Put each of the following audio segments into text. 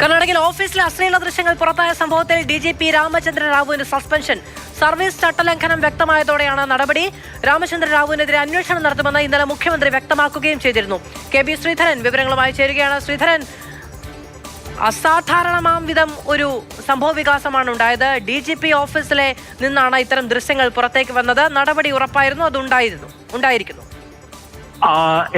കർണാടകയിൽ ഓഫീസിലെ അശ്ലീല ദൃശ്യങ്ങൾ പുറത്തായ സംഭവത്തിൽ DGP രാമചന്ദ്ര റാവുവിന് സസ്പെൻഷൻ. സർവീസ് ചട്ടലംഘനം വ്യക്തമായതോടെയാണ് നടപടി. രാമചന്ദ്ര റാവുവിനെതിരെ അന്വേഷണം നടത്തുമെന്ന് ഇന്നലെ മുഖ്യമന്ത്രി വ്യക്തമാക്കുകയും ചെയ്തിരുന്നു. KB ശ്രീധരൻ വിവരങ്ങളുമായി ചേരുകയാണ്. ശ്രീധരൻ, അസാധാരണമാം വിധം ഒരു സംഭവ വികാസമാണ് ഉണ്ടായത്. DGP ഓഫീസിലെ നിന്നാണ് ഇത്തരം ദൃശ്യങ്ങൾ പുറത്തേക്ക് വന്നത്. നടപടി ഉറപ്പായിരുന്നു, അത് ഉണ്ടായിരിക്കുന്നു.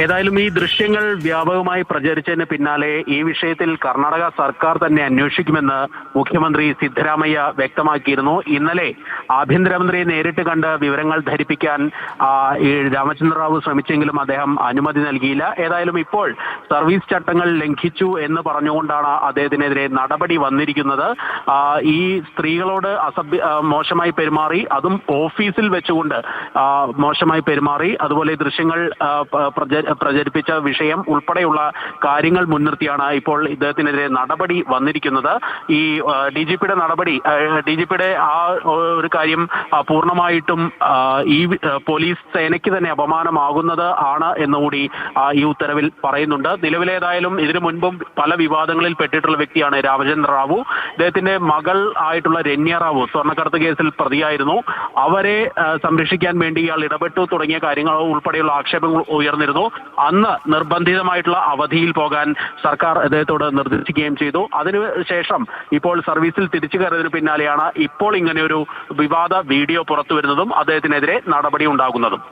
ഏതായാലും ഈ ദൃശ്യങ്ങൾ വ്യാപകമായി പ്രചരിച്ചതിന് പിന്നാലെ ഈ വിഷയത്തിൽ കർണാടക സർക്കാർ തന്നെ അന്വേഷിക്കുമെന്ന് മുഖ്യമന്ത്രി സിദ്ധരാമയ്യ വ്യക്തമാക്കിയിരുന്നു. ഇന്നലെ ആഭ്യന്തരമന്ത്രിയെ നേരിട്ട് കണ്ട് വിവരങ്ങൾ ധരിപ്പിക്കാൻ ഈ രാമചന്ദ്ര റാവു ശ്രമിച്ചെങ്കിലും അദ്ദേഹം അനുമതി നൽകിയില്ല. ഏതായാലും ഇപ്പോൾ സർവീസ് ചട്ടങ്ങൾ ലംഘിച്ചു എന്ന് പറഞ്ഞുകൊണ്ടാണ് അദ്ദേഹത്തിനെതിരെ നടപടി വന്നിരിക്കുന്നത്. ഈ സ്ത്രീകളോട് മോശമായി പെരുമാറി, അതും ഓഫീസിൽ വെച്ചുകൊണ്ട് മോശമായി പെരുമാറി, അതുപോലെ ദൃശ്യങ്ങൾ പ്രചരിപ്പിച്ച വിഷയം ഉൾപ്പെടെയുള്ള കാര്യങ്ങൾ മുൻനിർത്തിയാണ് ഇപ്പോൾ ഇദ്ദേഹത്തിനെതിരെ നടപടി വന്നിരിക്കുന്നത്. ഈ DGPയുടെ നടപടി, DGPയുടെ ആ ഒരു കാര്യം പൂർണ്ണമായിട്ടും ഈ പോലീസ് സേനയ്ക്ക് തന്നെ അപമാനമാകുന്നത് ആണ് എന്നുകൂടി ഈ ഉത്തരവിൽ പറയുന്നുണ്ട്. നിലവിലേതായാലും ഇതിനു മുൻപും പല വിവാദങ്ങളിൽ പെട്ടിട്ടുള്ള വ്യക്തിയാണ് രാമചന്ദ്ര റാവു. ഇദ്ദേഹത്തിന്റെ മകൾ ആയിട്ടുള്ള രമ്യ റാവു സ്വർണ്ണക്കടത്ത് കേസിൽ പ്രതിയായിരുന്നു. അവരെ സംരക്ഷിക്കാൻ വേണ്ടി ഇയാൾ ഇടപെട്ടു തുടങ്ങിയ കാര്യങ്ങൾ ഉൾപ്പെടെയുള്ള ആക്ഷേപങ്ങൾ ഉയർന്നിരുന്നു. അന്ന് നിർബന്ധിതമായിട്ടുള്ള അവധിയിൽ പോകാൻ സർക്കാർ അദ്ദേഹത്തോട് നിർദ്ദേശിക്കുകയും ചെയ്തു. അതിനുശേഷം ഇപ്പോൾ സർവീസിൽ തിരിച്ചു കയറിയതിനു പിന്നാലെയാണ് ഇപ്പോൾ ഇങ്ങനെ ഒരു വിവാദ വീഡിയോ പുറത്തു വരുന്നതും അദ്ദേഹത്തിനെതിരെ നടപടി ഉണ്ടാകുന്നതും.